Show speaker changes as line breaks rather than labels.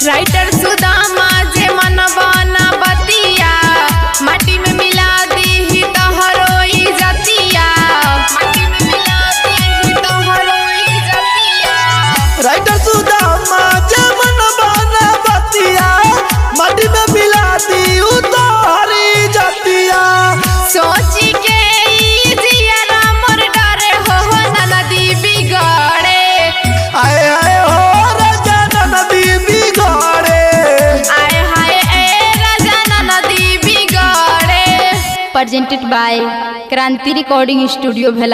Writer Sudama जे मन बना बतिया माटी में मिला दी तोहरो इज्जतिया माटी में मिला दी तोहरो इज्जतिया
राइटर सुदामा जे मन बना बतिया माटी में मिला दी तोहरी इज्जतिया
सोची के जियारा मोर डरे हो नदी बिगड़े
आए आए हो राजा नदी बिगड़े
आए हाय ए राजा नदी बिगड़े।
presented by Kranti Recording Studio, Bhela।